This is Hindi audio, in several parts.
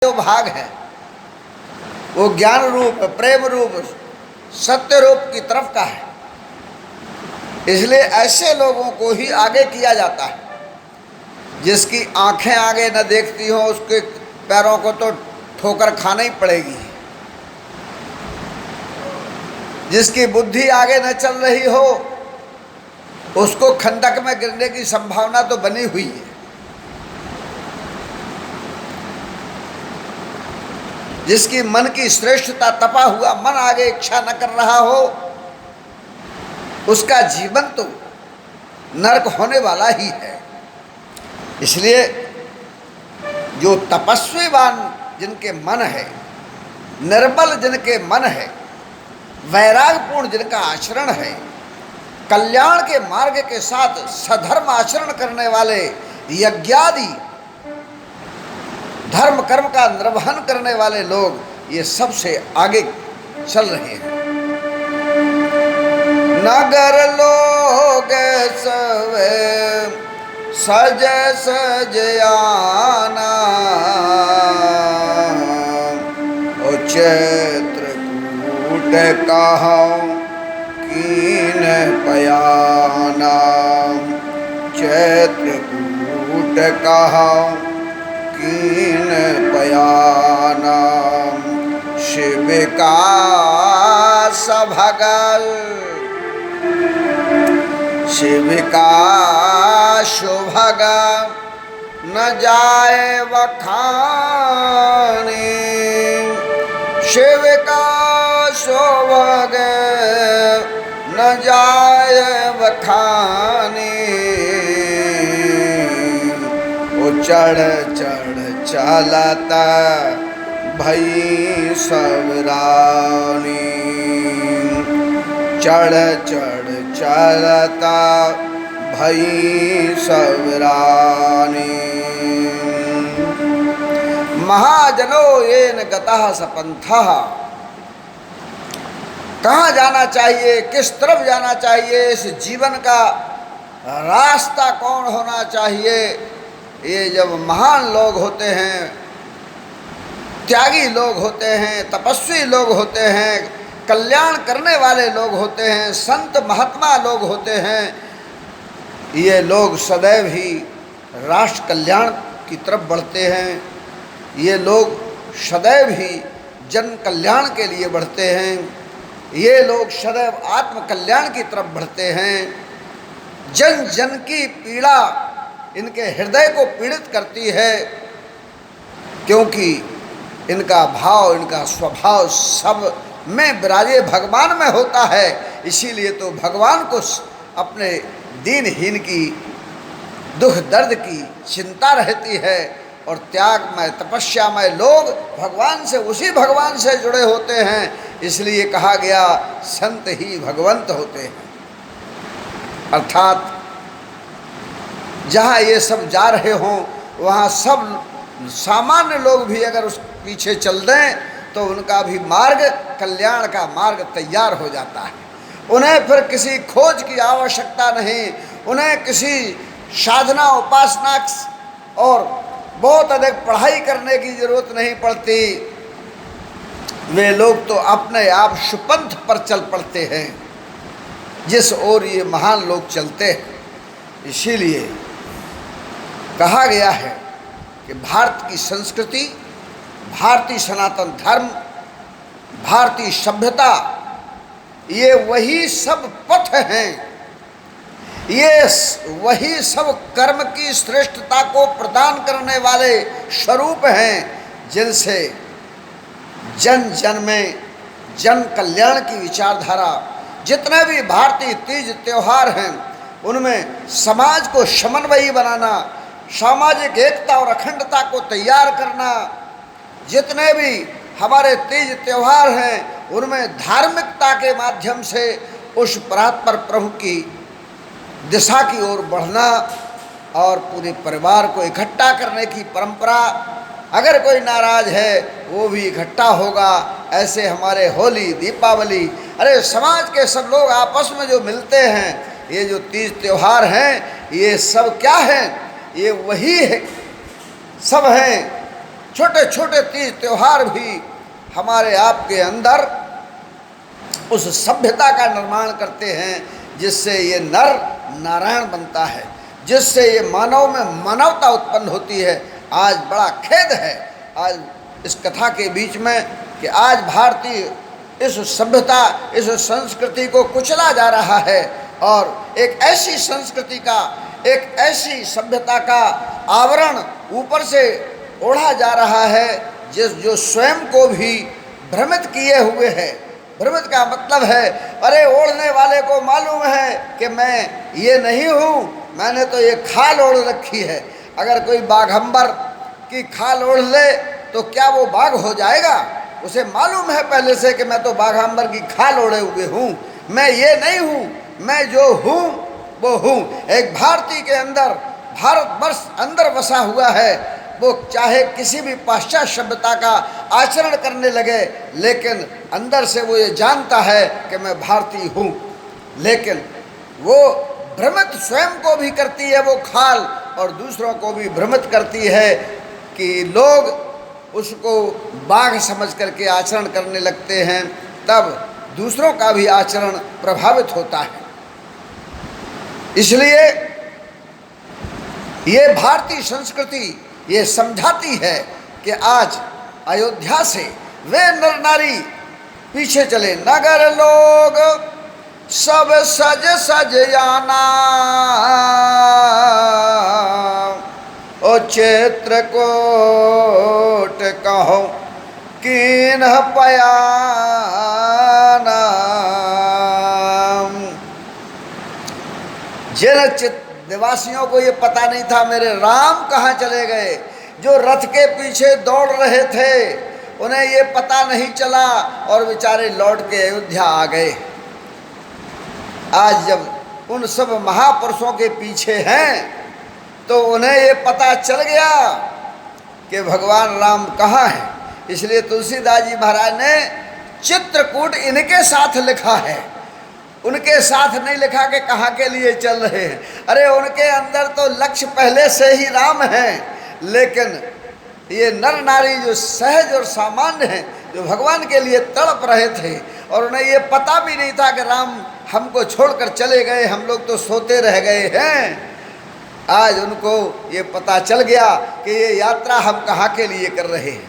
जो भाग है वो ज्ञान रूप, प्रेम रूप, सत्य रूप की तरफ का है। इसलिए ऐसे लोगों को ही आगे किया जाता है। जिसकी आंखें आगे न देखती हो उसके पैरों को तो ठोकर खाना ही पड़ेगी। जिसकी बुद्धि आगे न चल रही हो उसको खंडक में गिरने की संभावना तो बनी हुई है। जिसकी मन की श्रेष्ठता, तपा हुआ मन आगे इच्छा न कर रहा हो उसका जीवन तो नरक होने वाला ही है। इसलिए जो तपस्वीवान जिनके मन है, निर्बल जिनके मन है, वैरागपूर्ण जिनका आचरण है, कल्याण के मार्ग के साथ सधर्म आचरण करने वाले, यज्ञादि धर्म कर्म का निर्वहन करने वाले लोग ये सबसे आगे चल रहे हैं। नगर लोग सवे सज सज आना, ओ चित्रकूट कहूँ कीन पयाना, चित्रकूट कहूँ कीन पयाना, शिव का सभगल शिव का शुभग न जाए वखाने, शिव का शुभग न जाए वखाने, वो चढ़ चढ़ चलता भई सवरानी, चढ़ चढ़ चलता भई सवरानी। महाजनो येन गतः सपंथः, कहाँ जाना चाहिए, किस तरफ जाना चाहिए, इस जीवन का रास्ता कौन होना चाहिए, ये जब महान लोग होते हैं, त्यागी लोग होते हैं, तपस्वी लोग होते हैं, कल्याण करने वाले लोग होते हैं, संत महात्मा लोग होते हैं, ये लोग सदैव ही राष्ट्र कल्याण की तरफ बढ़ते हैं। ये लोग सदैव ही जन कल्याण के लिए बढ़ते हैं। ये लोग सदैव आत्म कल्याण की तरफ बढ़ते हैं। जन जन की पीड़ा इनके हृदय को पीड़ित करती है, क्योंकि इनका भाव, इनका स्वभाव सब में विराजे भगवान में होता है। इसीलिए तो भगवान को अपने दीनहीन की, दुख दर्द की चिंता रहती है। और त्यागमय, तपस्यामय लोग भगवान से, उसी भगवान से जुड़े होते हैं। इसलिए कहा गया संत ही भगवंत होते हैं। अर्थात जहाँ ये सब जा रहे हों वहाँ सब सामान्य लोग भी अगर उस पीछे चल दें तो उनका भी मार्ग, कल्याण का मार्ग तैयार हो जाता है। उन्हें फिर किसी खोज की आवश्यकता नहीं, उन्हें किसी साधना, उपासना और बहुत अधिक पढ़ाई करने की जरूरत नहीं पड़ती। वे लोग तो अपने आप सुपंथ पर चल पड़ते हैं जिस ओर ये महान लोग चलते हैं। इसीलिए कहा गया है कि भारत की संस्कृति, भारतीय सनातन धर्म, भारतीय सभ्यता, ये वही सब पथ हैं, ये वही सब कर्म की श्रेष्ठता को प्रदान करने वाले स्वरूप हैं, जिनसे जन जन में जन कल्याण की विचारधारा, जितने भी भारतीय तीज त्योहार हैं उनमें समाज को समन्वयी बनाना, सामाजिक एकता और अखंडता को तैयार करना, जितने भी हमारे तीज त्योहार हैं उनमें धार्मिकता के माध्यम से उस परात्पर प्रभु की दिशा की ओर बढ़ना और पूरे परिवार को इकट्ठा करने की परंपरा। अगर कोई नाराज है वो भी इकट्ठा होगा। ऐसे हमारे होली, दीपावली, अरे समाज के सब लोग आपस में जो मिलते हैं, ये जो तीज त्योहार हैं, ये सब क्या हैं? ये वही है, सब हैं छोटे छोटे तीज त्योहार भी हमारे आपके अंदर उस सभ्यता का निर्माण करते हैं जिससे ये नर नारायण बनता है, जिससे ये मानव में मानवता उत्पन्न होती है। आज बड़ा खेद है आज इस कथा के बीच में कि आज भारतीय इस सभ्यता, इस संस्कृति को कुचला जा रहा है और एक ऐसी संस्कृति का, एक ऐसी सभ्यता का आवरण ऊपर से ओढ़ा जा रहा है जो स्वयं को भी भ्रमित किए हुए है। भ्रमित का मतलब है, अरे ओढ़ने वाले को मालूम है कि मैं ये नहीं हूँ, मैंने तो ये खाल ओढ़ रखी है। अगर कोई बाघंबर की खाल ओढ़ ले तो क्या वो बाघ हो जाएगा? उसे मालूम है पहले से कि मैं तो बाघंबर की खाल ओढ़े हुए हूँ, मैं ये नहीं हूँ, मैं जो हूँ वो हूँ। एक भारतीय के अंदर, भारतवर्ष अंदर बसा हुआ है, वो चाहे किसी भी पाश्चात्य सभ्यता का आचरण करने लगे, लेकिन अंदर से वो ये जानता है कि मैं भारतीय हूँ। लेकिन वो भ्रमित स्वयं को भी करती है वो खाल, और दूसरों को भी भ्रमित करती है कि लोग उसको बाघ समझ करके आचरण करने लगते हैं, तब दूसरों का भी आचरण प्रभावित होता है। इसलिए ये भारतीय संस्कृति ये समझाती है कि आज अयोध्या से वे नर नारी पीछे चले। नगर लोग सब सज सज आना, ओ चित्रकूट कहो कीन पयाना। जिन निवासियों को ये पता नहीं था मेरे राम कहाँ चले गए, जो रथ के पीछे दौड़ रहे थे, उन्हें ये पता नहीं चला और बेचारे लौट के अयोध्या आ गए। आज जब उन सब महापुरुषों के पीछे हैं तो उन्हें ये पता चल गया कि भगवान राम कहाँ हैं। इसलिए तुलसीदास जी महाराज ने चित्रकूट इनके साथ लिखा है, उनके साथ नहीं लिखा कि कहाँ के लिए चल रहे हैं। अरे उनके अंदर तो लक्ष्य पहले से ही राम है, लेकिन ये नर नारी जो सहज और सामान्य हैं, जो भगवान के लिए तड़प रहे थे, और उन्हें ये पता भी नहीं था कि राम हमको छोड़कर चले गए, हम लोग तो सोते रह गए हैं। आज उनको ये पता चल गया कि ये यात्रा हम कहाँ के लिए कर रहे हैं।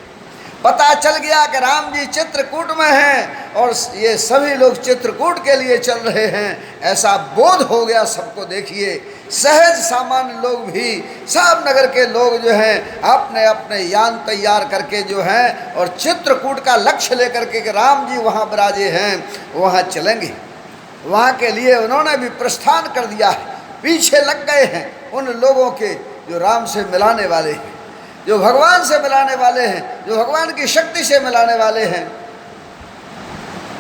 पता चल गया कि राम जी चित्रकूट में हैं और ये सभी लोग चित्रकूट के लिए चल रहे हैं, ऐसा बोध हो गया सबको। देखिए सहज सामान्य लोग भी, सब नगर के लोग जो हैं अपने अपने यान तैयार करके जो हैं और चित्रकूट का लक्ष्य लेकर के कि राम जी वहाँ विराजे हैं, वहाँ चलेंगे। वहाँ के लिए उन्होंने भी प्रस्थान कर दिया है, पीछे लग गए हैं उन लोगों के जो राम से मिलाने वाले हैं, जो भगवान से मिलाने वाले हैं, जो भगवान की शक्ति से मिलाने वाले हैं।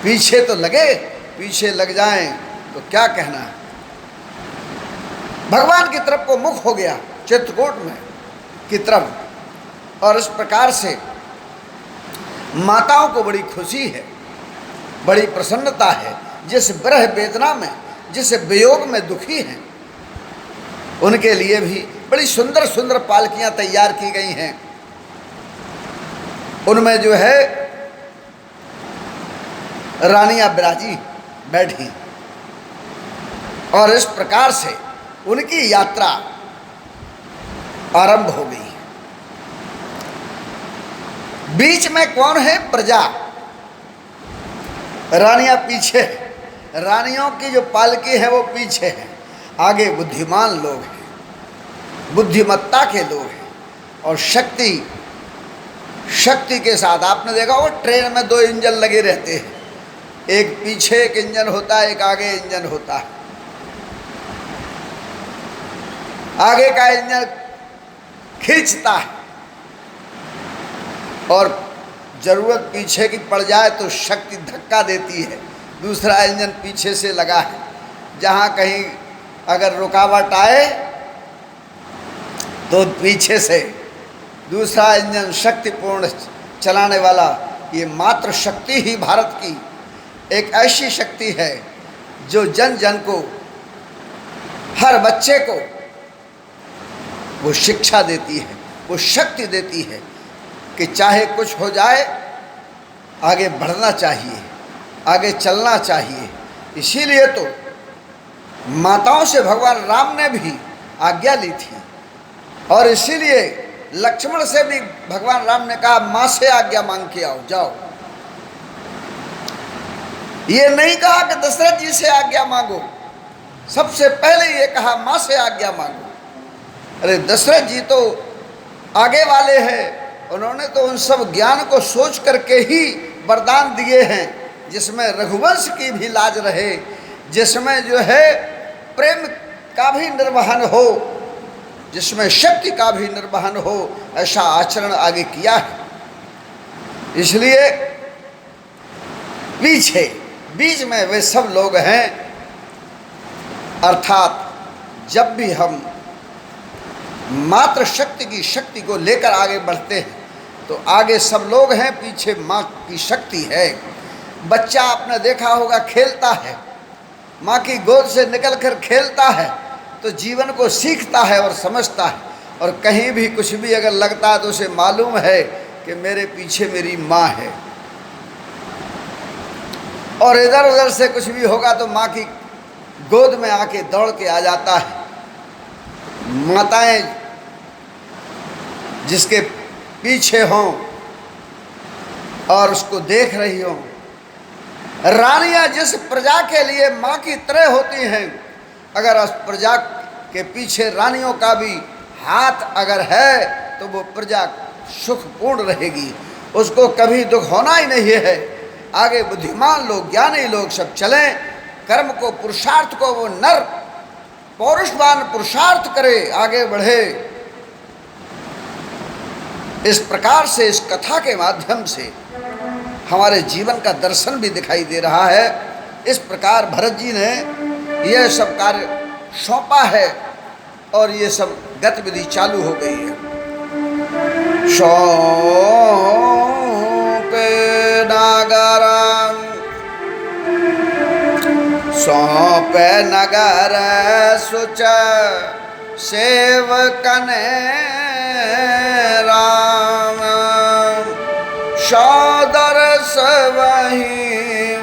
पीछे तो लगे, पीछे लग जाएं तो क्या कहना है। भगवान की तरफ को मुख हो गया चित्रकूट में की तरफ, और इस प्रकार से माताओं को बड़ी खुशी है, बड़ी प्रसन्नता है। जिस विरह वेदना में, जिस वियोग में दुखी हैं, उनके लिए भी बड़ी सुंदर सुंदर पालकियां तैयार की गई हैं। उनमें जो है रानियां बिराजी बैठी, और इस प्रकार से उनकी यात्रा आरंभ हो गई। बीच में कौन है? प्रजा। रानियां पीछे, रानियों की जो पालकी है वो पीछे है, आगे बुद्धिमान लोग हैं, बुद्धिमत्ता के लोग हैं, और शक्ति के साथ। आपने देखा वो ट्रेन में 2 इंजन लगे रहते हैं, एक पीछे एक इंजन होता है, एक आगे इंजन होता है। आगे का इंजन खींचता है और जरूरत पीछे की पड़ जाए तो शक्ति धक्का देती है। दूसरा इंजन पीछे से लगा है, जहाँ कहीं अगर रुकावट आए तो पीछे से दूसरा इंजन शक्तिपूर्ण चलाने वाला। ये मात्र शक्ति ही भारत की एक ऐसी शक्ति है जो जन जन को, हर बच्चे को वो शिक्षा देती है, वो शक्ति देती है। कि चाहे कुछ हो जाए आगे बढ़ना चाहिए, आगे चलना चाहिए। इसीलिए तो माताओं से भगवान राम ने भी आज्ञा ली थी, और इसीलिए लक्ष्मण से भी भगवान राम ने कहा माँ से आज्ञा मांग के आओ, जाओ। ये नहीं कहा कि दशरथ जी से आज्ञा मांगो, सबसे पहले ये कहा माँ से आज्ञा मांगो। अरे दशरथ जी तो आगे वाले हैं, उन्होंने तो उन सब ज्ञान को सोच करके ही वरदान दिए हैं जिसमें रघुवंश की भी लाज रहे, जिसमें जो है प्रेम का भी निर्वहन हो, जिसमें शक्ति का भी निर्वहन हो, ऐसा आचरण आगे किया है। इसलिए पीछे बीच में वे सब लोग हैं, अर्थात जब भी हम मात्र शक्ति की शक्ति को लेकर आगे बढ़ते हैं तो आगे सब लोग हैं, पीछे माँ की शक्ति है। बच्चा आपने देखा होगा खेलता है, माँ की गोद से निकलकर खेलता है तो जीवन को सीखता है और समझता है, और कहीं भी कुछ भी अगर लगता है तो उसे मालूम है कि मेरे पीछे मेरी माँ है। और इधर उधर से कुछ भी होगा तो माँ की गोद में आके दौड़ के आ जाता है। माताएं जिसके पीछे हों और उसको देख रही हों, रानियां जिस प्रजा के लिए माँ की तरह होती हैं, अगर उस प्रजा के पीछे रानियों का भी हाथ अगर है तो वो प्रजा सुखपूर्ण रहेगी, उसको कभी दुख होना ही नहीं है। आगे बुद्धिमान लोग, ज्ञानी लोग सब चलें, कर्म को, पुरुषार्थ को वो नर पौरुषवान पुरुषार्थ करे, आगे बढ़े। इस प्रकार से इस कथा के माध्यम से हमारे जीवन का दर्शन भी दिखाई दे रहा है। इस प्रकार भरत जी ने यह सब कार्य सौंपा है और ये सब गतिविधि चालू हो गई है। सौंपे नगर सुच सेवकन राम, सौदरस वहीं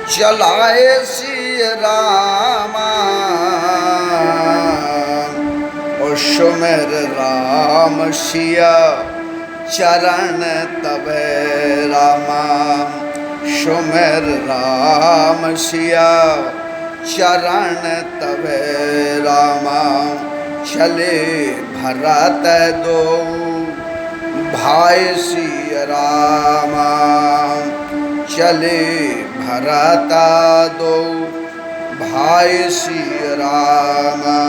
चलाए सिय रामा, और सुमिर राम सिया चरण तबे रामा, सुमिर राम सिया चरण तबे रामा, चले भरत दो भाई सिय रामा, चले भरत दो भाई सिय रामा।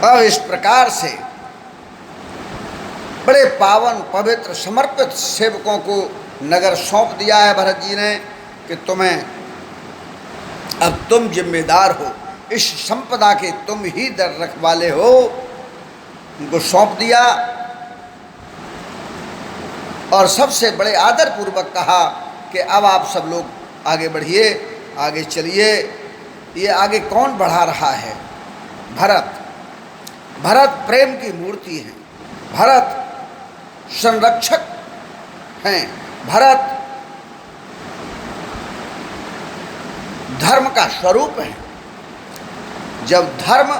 अब इस प्रकार से बड़े पावन पवित्र समर्पित सेवकों को नगर सौंप दिया है भरत जी ने कि तुम्हें, अब तुम जिम्मेदार हो, इस संपदा के तुम ही दर रखवाले हो। उनको सौंप दिया और सबसे बड़े आदर पूर्वक कहा कि अब आप सब लोग आगे बढ़िए, आगे चलिए। ये आगे कौन बढ़ा रहा है? भरत। भरत प्रेम की मूर्ति है, भरत संरक्षक हैं, भरत धर्म का स्वरूप है। जब धर्म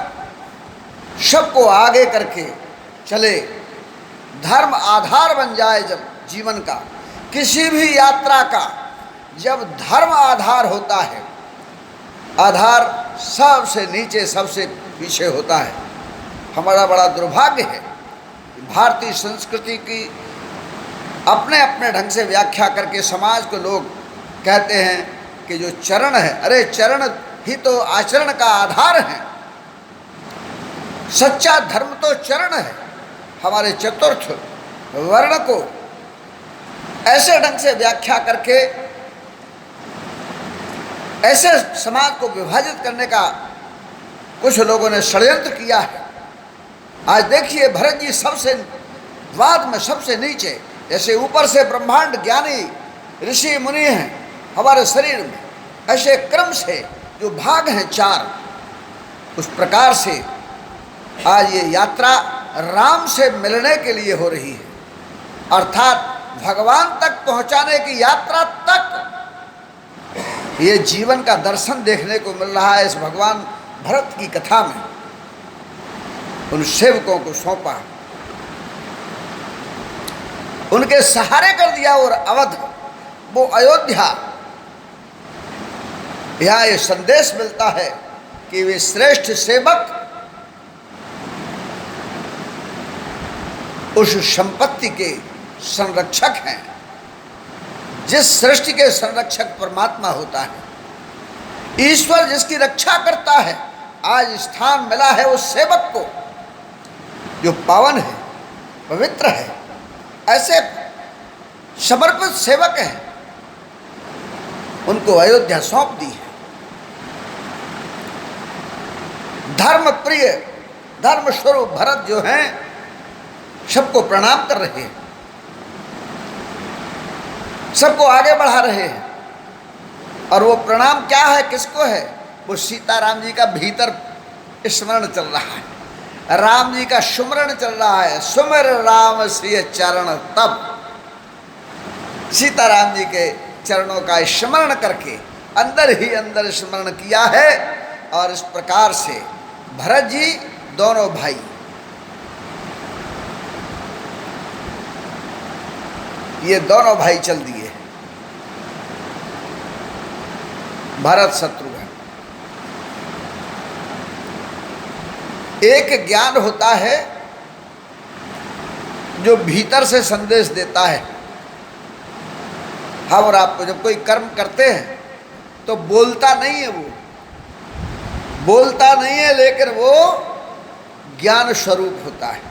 सबको आगे करके चले, धर्म आधार बन जाए, जब जीवन का किसी भी यात्रा का जब धर्म आधार होता है, आधार सबसे नीचे सबसे पीछे होता है। हमारा बड़ा दुर्भाग्य है, भारतीय संस्कृति की अपने अपने ढंग से व्याख्या करके समाज को लोग कहते हैं कि जो चरण है, अरे चरण ही तो आचरण का आधार है। सच्चा धर्म तो चरण है। हमारे चतुर्थ वर्ण को ऐसे ढंग से व्याख्या करके ऐसे समाज को विभाजित करने का कुछ लोगों ने षड्यंत्र किया है। आज देखिए भरत जी सबसे वाद में सबसे नीचे, जैसे ऊपर से ब्रह्मांड ज्ञानी ऋषि मुनि हैं हमारे शरीर में, ऐसे क्रम से जो भाग हैं चार, उस प्रकार से आज ये यात्रा राम से मिलने के लिए हो रही है, अर्थात भगवान तक पहुंचाने की यात्रा तक ये जीवन का दर्शन देखने को मिल रहा है। इस भगवान भरत की कथा में उन सेवकों को सौंपा, उनके सहारे कर दिया, और अवध वो अयोध्या, यहाँ ये संदेश मिलता है कि वे श्रेष्ठ सेवक उस संपत्ति के संरक्षक हैं। जिस सृष्टि के संरक्षक परमात्मा होता है, ईश्वर जिसकी रक्षा करता है, आज स्थान मिला है उस सेवक को जो पावन है, पवित्र है। ऐसे समर्पित सेवक हैं, उनको अयोध्या सौंप दी है। धर्म प्रिय, धर्म स्वरूप भरत जो हैं, सबको प्रणाम कर रहे हैं, सबको आगे बढ़ा रहे हैं। और वो प्रणाम क्या है, किसको है? वो सीताराम जी का भीतर स्मरण चल रहा है, राम जी का सुमरण चल रहा है। सुमिर राम श्री चरण तब, सीताराम जी के चरणों का स्मरण करके अंदर ही अंदर स्मरण किया है। और इस प्रकार से भरत जी दोनों भाई, ये दोनों भाई चल दिए, भरत शत्रुघ्न। एक ज्ञान होता है जो भीतर से संदेश देता है। हम और आपको जब कोई कर्म करते हैं तो बोलता नहीं है, वो बोलता नहीं है, लेकिन वो ज्ञान स्वरूप होता है।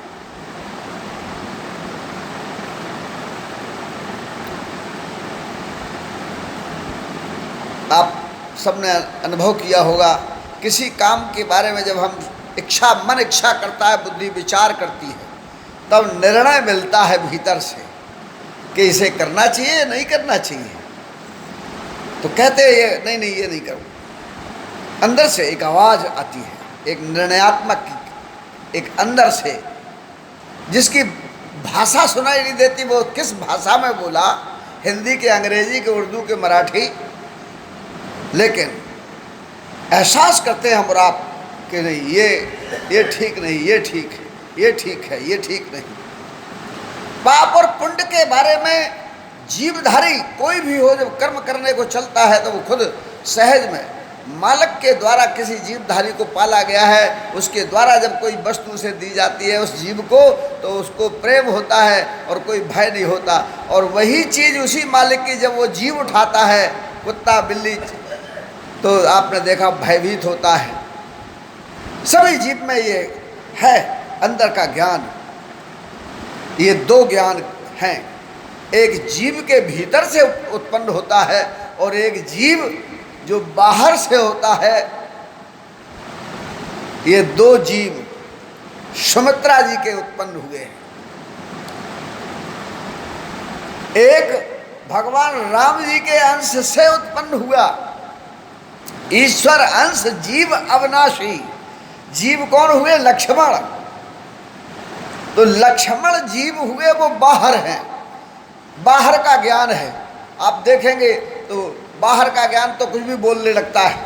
आप सबने अनुभव किया होगा, किसी काम के बारे में जब हम मन इच्छा करता है, बुद्धि विचार करती है, तब निर्णय मिलता है भीतर से कि इसे करना चाहिए, नहीं करना चाहिए। तो कहते हैं ये नहीं ये नहीं करो। अंदर से एक आवाज़ आती है, एक निर्णयात्मक, एक अंदर से, जिसकी भाषा सुनाई नहीं देती। वो किस भाषा में बोला, हिंदी के, अंग्रेजी के, उर्दू के, मराठी, लेकिन एहसास करते हैं हम और आप कि नहीं ये ठीक नहीं, ये ठीक है, ये ठीक है, ये ठीक नहीं। पाप और पुण्य के बारे में जीवधारी कोई भी हो, जब कर्म करने को चलता है तो वो खुद सहज में मालिक के द्वारा किसी जीवधारी को पाला गया है, उसके द्वारा जब कोई वस्तु उसे दी जाती है उस जीव को, तो उसको प्रेम होता है और कोई भय नहीं होता। और वही चीज़ उसी मालिक की जब वो जीव उठाता है, कुत्ता बिल्ली, तो आपने देखा भयभीत होता है। सभी जीव में ये है अंदर का ज्ञान। ये दो ज्ञान हैं, एक जीव के भीतर से उत्पन्न होता है और एक जीव जो बाहर से होता है। ये दो जीव सुमित्रा जी के उत्पन्न हुए हैं। एक भगवान राम जी के अंश से उत्पन्न हुआ, ईश्वर अंश जीव अविनाशी। जीव कौन हुए? लक्ष्मण। तो लक्ष्मण जीव हुए, वो बाहर हैं, बाहर का ज्ञान है। आप देखेंगे तो बाहर का ज्ञान तो कुछ भी बोलने लगता है।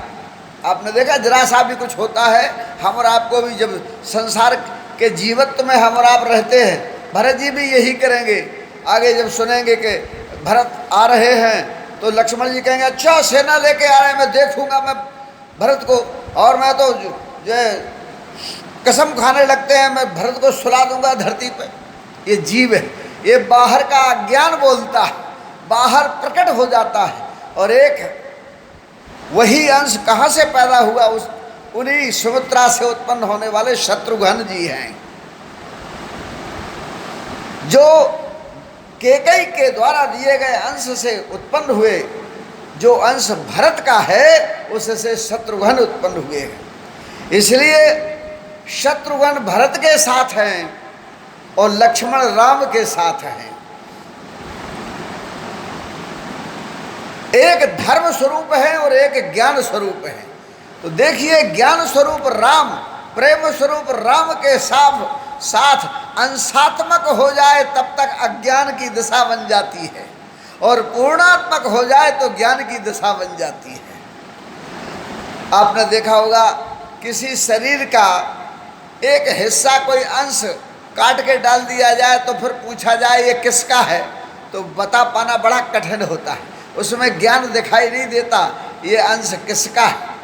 आपने देखा जरा सा भी कुछ होता है, हम और आपको भी जब संसार के जीवत्व में हम और आप रहते हैं, भरत जी भी यही करेंगे। आगे जब सुनेंगे कि भरत आ रहे हैं तो लक्ष्मण जी कहेंगे अच्छा सेना लेके आ रहे हैं, मैं देखूंगा मैं भरत को, और मैं तो जो कसम खाने लगते हैं मैं भरत को सुला दूंगा धरती पे। ये जीव है, ये बाहर का ज्ञान बोलता है, बाहर प्रकट हो जाता है। और एक वही अंश कहाँ से पैदा हुआ? उन्हीं सुमित्रा से उत्पन्न होने वाले शत्रुघ्न जी हैं, जो कैकेयी के द्वारा दिए गए अंश से उत्पन्न हुए। जो अंश भरत का है उससे शत्रुघ्न उत्पन्न हुए हैं। इसलिए शत्रुघ्न भरत के साथ हैं और लक्ष्मण राम के साथ हैं। एक धर्म स्वरूप है और एक ज्ञान स्वरूप है। तो देखिए ज्ञान स्वरूप राम, प्रेम स्वरूप राम के साथ साथ अंशात्मक हो जाए तब तक अज्ञान की दिशा बन जाती है, और पूर्णात्मक हो जाए तो ज्ञान की दिशा बन जाती है। आपने देखा होगा किसी शरीर का एक हिस्सा, कोई अंश काट के डाल दिया जाए तो फिर पूछा जाए ये किसका है, तो बता पाना बड़ा कठिन होता है, उसमें ज्ञान दिखाई नहीं देता ये अंश किसका है।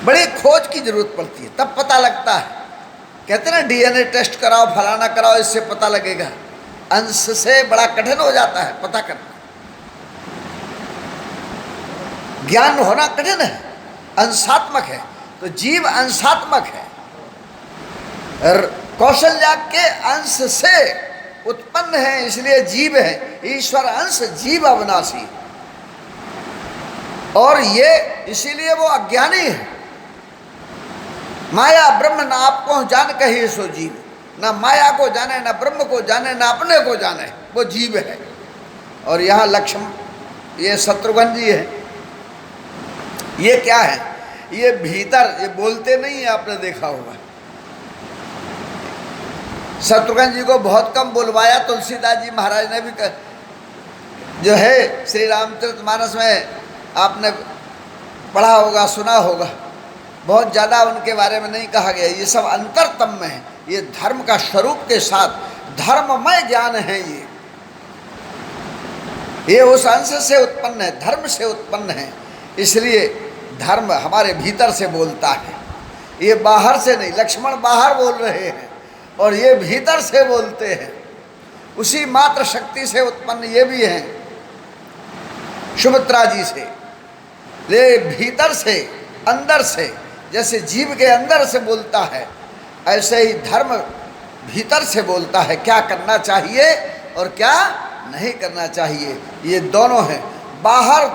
बड़ी खोज की जरूरत पड़ती है तब पता लगता है। कहते ना डीएनए टेस्ट कराओ, फलाना कराओ, इससे पता लगेगा। अंश से बड़ा कठिन हो जाता है पता करना। ज्ञान होना कठिन है, अंशात्मक है, तो जीव अंशात्मक है। कौशल्या के अंश से उत्पन्न है, इसलिए जीव है। ईश्वर अंश जीव अविनाशी, और ये इसीलिए वो अज्ञानी है। माया ब्रह्म न आपको जान कही सो जीव, ना माया को जाने, ना ब्रह्म को जाने, ना अपने को जाने, वो जीव है। और यहाँ लक्ष्मण, ये शत्रुघ्न जी है। ये क्या है? ये भीतर, ये बोलते नहीं है, आपने देखा होगा। शत्रुघ्न जी को बहुत कम बुलवाया तुलसीदास जी महाराज ने भी जो है श्री रामचरितमानस में आपने पढ़ा होगा, सुना होगा। बहुत ज़्यादा उनके बारे में नहीं कहा गया। ये सब अंतरतम में है, ये धर्म का स्वरूप के साथ धर्ममय ज्ञान है। ये उस अंश से उत्पन्न है, धर्म से उत्पन्न है, इसलिए धर्म हमारे भीतर से बोलता है, ये बाहर से नहीं। लक्ष्मण बाहर बोल रहे हैं और ये भीतर से बोलते हैं, उसी मात्र शक्ति से उत्पन्न ये भी हैं सुमित्रा जी से। ले भीतर से, अंदर से, जैसे जीव के अंदर से बोलता है, ऐसे ही धर्म भीतर से बोलता है, क्या करना चाहिए और क्या नहीं करना चाहिए। ये दोनों हैं। बाहर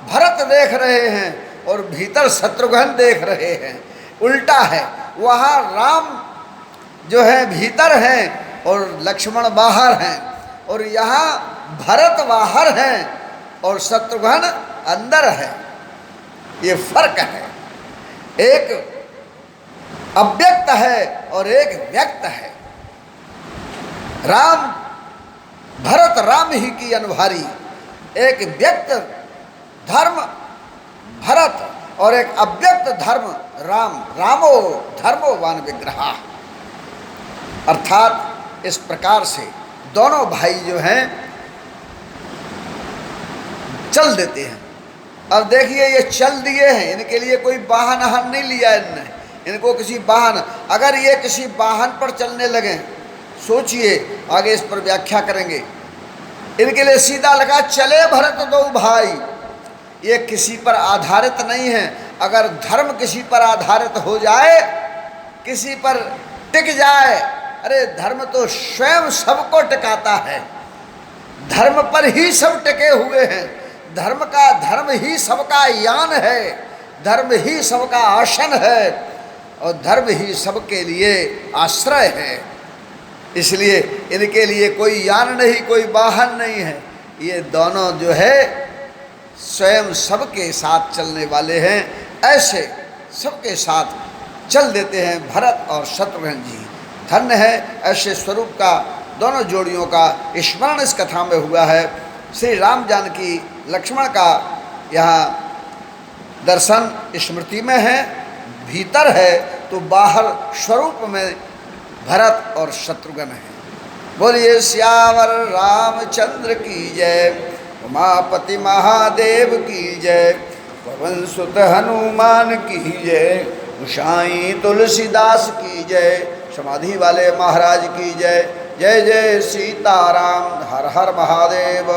भरत देख रहे हैं और भीतर शत्रुघ्न देख रहे हैं, उल्टा है। वहाँ राम जो है भीतर हैं और लक्ष्मण बाहर हैं, और यहाँ भरत बाहर हैं और शत्रुघ्न अंदर है। ये फर्क है, एक अव्यक्त है और एक व्यक्त है। राम भरत राम ही की अनुभारी, एक व्यक्त धर्म भरत और एक अव्यक्त धर्म राम। रामो धर्मोवान विग्रहा। अर्थात इस प्रकार से दोनों भाई जो हैं चल देते हैं। अब देखिए ये चल दिए हैं, इनके लिए कोई वाहन हन नहीं लिया इनने, इनको किसी वाहन, अगर ये किसी वाहन पर चलने लगे, सोचिए, आगे इस पर व्याख्या करेंगे। इनके लिए सीधा लगा चले भरत दो भाई, ये किसी पर आधारित नहीं है। अगर धर्म किसी पर आधारित हो जाए, किसी पर टिक जाए, अरे धर्म तो स्वयं सबको टिकाता है, धर्म पर ही सब टिके हुए हैं। धर्म ही सबका यान है, धर्म ही सबका आसन है, और धर्म ही सबके लिए आश्रय है। इसलिए इनके लिए कोई यान नहीं, कोई वाहन नहीं है। ये दोनों जो है स्वयं सबके साथ चलने वाले हैं। ऐसे सबके साथ चल देते हैं भरत और शत्रुघ्न जी। धन्य है ऐसे स्वरूप का दोनों जोड़ियों का स्मरण इस कथा में हुआ है। श्री राम जानकी लक्ष्मण का यहाँ दर्शन स्मृति में है, भीतर है तो बाहर स्वरूप में भरत और शत्रुघ्न है। बोलिए सियावर रामचंद्र की जय, उमापति महादेव की जय, पवन सुत हनुमान की जय, गोसाई तुलसीदास की जय, समाधि वाले महाराज की जय। जय जय सीताराम, हर हर महादेव।